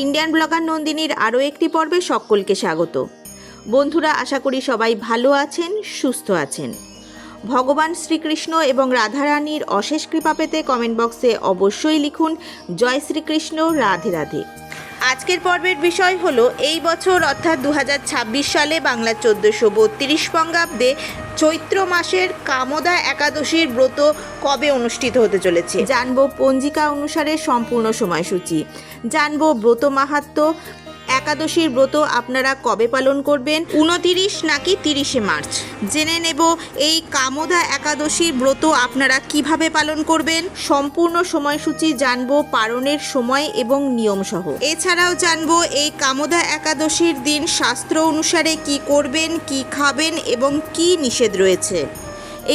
Indian blogger নন্দিনীর আরও একটি পর্বে সকলকে স্বাগত। বন্ধুরা, আশা করি সবাই ভালো আছেন, সুস্থ আছেন। ভগবান শ্রীকৃষ্ণ এবং রাধারানীর অশেষ কৃপা পেতে কমেন্ট বক্সে অবশ্যই লিখুন জয় শ্রীকৃষ্ণ, রাধে রাধে। আজকের পর্বের বিষয় হলো এই বছর অর্থাৎ 2026 সালে বাংলা 1432 বঙ্গাব্দে চৈত্র মাসের কামোদা একাদশীর ব্রত কবে অনুষ্ঠিত হতে চলেছে। জানবো পঞ্জিকা অনুসারে সম্পূর্ণ সময়সূচি, জানবো ব্রত মাহাত্ম্য, একাদশীর ব্রত আপনারা কবে পালন করবেন, 29 নাকি 30শে মার্চ। জেনে নেব এই কামোদা একাদশীর ব্রত আপনারা কিভাবে পালন করবেন, সম্পূর্ণ সময়সূচি জানবো, পালনের সময় এবং নিয়ম সহ। এছাড়াও জানবো এই কামোদা একাদশীর দিন শাস্ত্র অনুসারে কি করবেন, কি খাবেন এবং কি নিষেধ রয়েছে।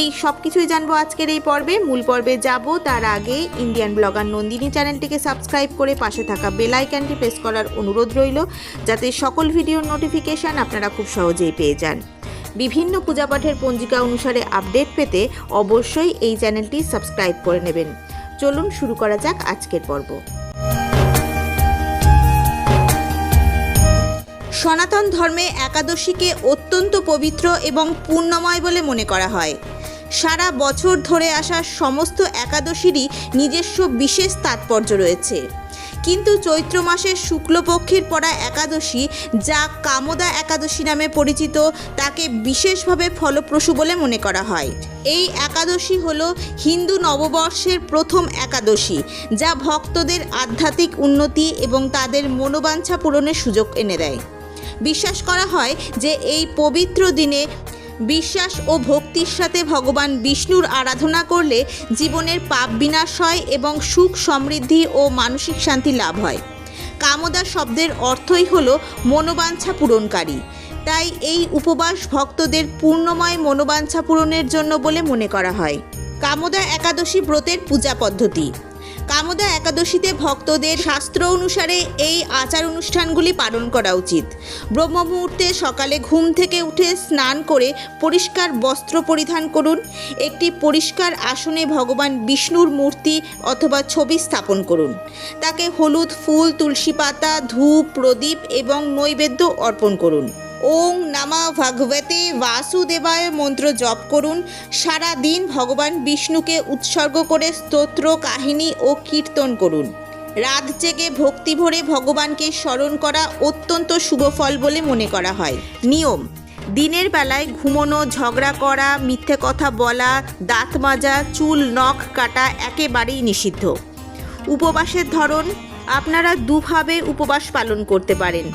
এই সব কিছুই জানবো আজকের এই পর্বে। মূল পর্বে যাব তার আগে ইন্ডিয়ান ব্লগার নন্দিনী চ্যানেলটিকে সাবস্ক্রাইব করে পাশে থাকা বেল আইকনটি প্রেস করার অনুরোধ রইল, যাতে সকল ভিডিওর নোটিফিকেশান আপনারা খুব সহজেই পেয়ে যান। বিভিন্ন পূজাপাঠের পঞ্জিকা অনুসারে আপডেট পেতে অবশ্যই এই চ্যানেলটি সাবস্ক্রাইব করে নেবেন। চলুন শুরু করা যাক আজকের পর্ব। সনাতন ধর্মে একাদশীকে অত্যন্ত পবিত্র এবং পুণ্যময় বলে মনে করা হয়। সারা বছর ধরে আসা সমস্ত একাদশীরই নিজস্ব বিশেষ তাৎপর্য রয়েছে, কিন্তু চৈত্র মাসের শুক্লপক্ষের পড়া একাদশী, যা কামোদা একাদশী নামে পরিচিত, তাকে বিশেষভাবে ফলপ্রসূ বলে মনে করা হয়। এই একাদশী হল হিন্দু নববর্ষের প্রথম একাদশী, যা ভক্তদের আধ্যাত্মিক উন্নতি এবং তাদের মনোবাঞ্ছা পূরণের সুযোগ এনে দেয়। বিশ্বাস করা হয় যে এই পবিত্র দিনে বিশ্বাস ও ভক্তির সাথে ভগবান বিষ্ণুর আরাধনা করলে জীবনের পাপ বিনাশ হয় এবং সুখ, সমৃদ্ধি ও মানসিক শান্তি লাভ হয়। কামোদা শব্দের অর্থই হলো মনোবাঞ্ছা পূরণকারী, তাই এই উপবাস ভক্তদের পূর্ণময় মনোবাঞ্ছা পূরণের জন্য বলে মনে করা হয়। কামোদা একাদশী ব্রতের পূজা পদ্ধতি। কামোদা একাদশীতে ভক্তদের শাস্ত্র অনুসারে এই আচার অনুষ্ঠানগুলি পালন করা উচিত। ব্রহ্ম মুহূর্তে সকালে ঘুম থেকে উঠে স্নান করে পরিষ্কার বস্ত্র পরিধান করুন। একটি পরিষ্কার আসনে ভগবান বিষ্ণুর মূর্তি অথবা ছবি স্থাপন করুন। তাকে হলুদ ফুল, তুলসী পাতা, ধূপ, প্রদীপ এবং নৈবেদ্য অর্পণ করুন। ওং নমঃ ভগবতে বাসুদেবায় মন্ত্র জপ করুন। সারা দিন ভগবান বিষ্ণুকে উৎসর্গ করে স্তোত্র, কাহিনী ও কীর্তন করুন। রাত জেগে ভক্তি ভরে ভগবানকে স্মরণ করা অত্যন্ত শুভ ফল বলে মনে করা হয়। নিয়ম: দিনের বেলায় ঘুমোনো, ঝগড়া করা, মিথ্যে কথা বলা, দাঁত মাজা, চুল নখ কাটা একেবারেই নিষিদ্ধ। উপবাসের ধরন: আপনারা দুভাবে উপবাস পালন করতে পারেন।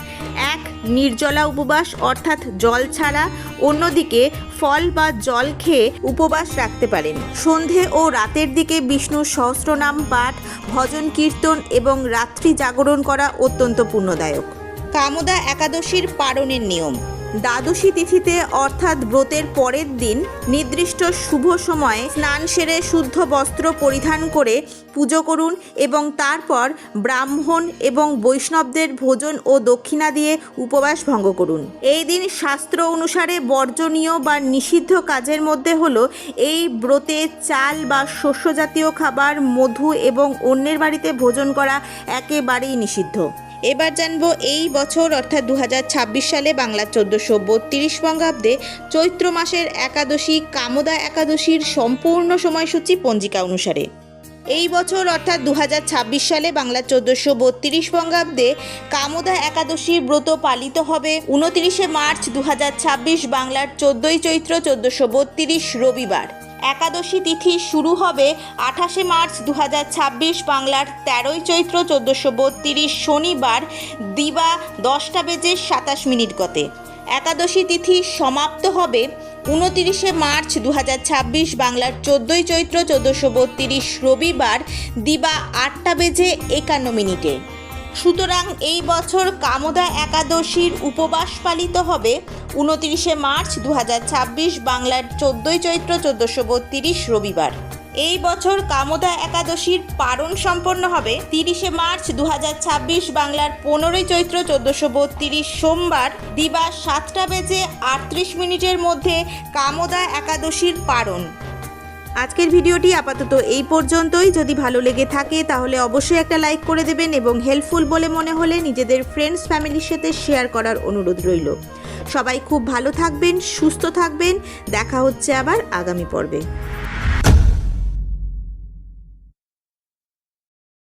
এক, নির্জলা উপবাস অর্থাৎ জল ছাড়া। অন্যদিকে ফল বা জল খেয়ে উপবাস রাখতে পারেন। সন্ধে ও রাতের দিকে বিষ্ণুর সহস্রনাম পাঠ, ভজন কীর্তন এবং রাত্রি জাগরণ করা অত্যন্ত পুণ্যদায়ক। কামোদা একাদশীর পালনের নিয়ম: দ্বাদশী তিথিতে অর্থাৎ ব্রতের পরের দিন নির্দিষ্ট শুভ সময়ে স্নান সেরে শুদ্ধ বস্ত্র পরিধান করে পুজো করুন এবং তারপর ব্রাহ্মণ এবং বৈষ্ণবদের ভোজন ও দক্ষিণা দিয়ে উপবাস ভঙ্গ করুন। এই দিন শাস্ত্র অনুসারে বর্জনীয় বা নিষিদ্ধ কাজের মধ্যে হলো এই ব্রতে চাল বা শস্য জাতীয় খাবার, মধু এবং অন্যের বাড়িতে ভোজন করা একেবারেই নিষিদ্ধ। এবার জানবো এই বছর অর্থাৎ 2026 সালে বাংলা 1432 বঙ্গাব্দে চৈত্র মাসের একাদশী কামোদা একাদশীর সম্পূর্ণ সময়সূচি পঞ্জিকা অনুসারে। এই বছর অর্থাৎ 2026 সালে বাংলা 1432 বঙ্গাব্দে কামোদা একাদশীর ব্রত পালিত হবে 29শে মার্চ 2026 বাংলার 14ই চৈত্র 1432 রবিবার। একাদশী তিথি শুরু হবে 28শে মার্চ 2026 বাংলার 13ই চৈত্র 1432 শনিবার দিবা 10:27 গতে। একাদশী তিথি সমাপ্ত হবে 29শে মার্চ 2026 বাংলার 14ই চৈত্র 1432 রবিবার দিবা 8:51। সুতরাং এই বছর কামোদা একাদশীর উপবাস পালিত হবে 29শে মার্চ 2026 বাংলার 14ই চৈত্র 1432 রবিবার। এই বছর কামোদা একাদশীর পারণ সম্পন্ন হবে 30শে মার্চ 2026 বাংলার 15ই চৈত্র 1432 সোমবার দিবা 7:38 মধ্যে কামোদা একাদশীর পারণ। আজকের ভিডিওটি আপাতত এই পর্যন্তই। যদি ভালো লেগে থাকে তাহলে অবশ্যই একটা লাইক করে দেবেন এবং হেল্পফুল বলে মনে হলে নিজেদের ফ্রেন্ডস ফ্যামিলির সাথে শেয়ার করার অনুরোধ রইল। সবাই খুব ভালো থাকবেন, সুস্থ থাকবেন। দেখা হচ্ছে আবার আগামী পর্বে।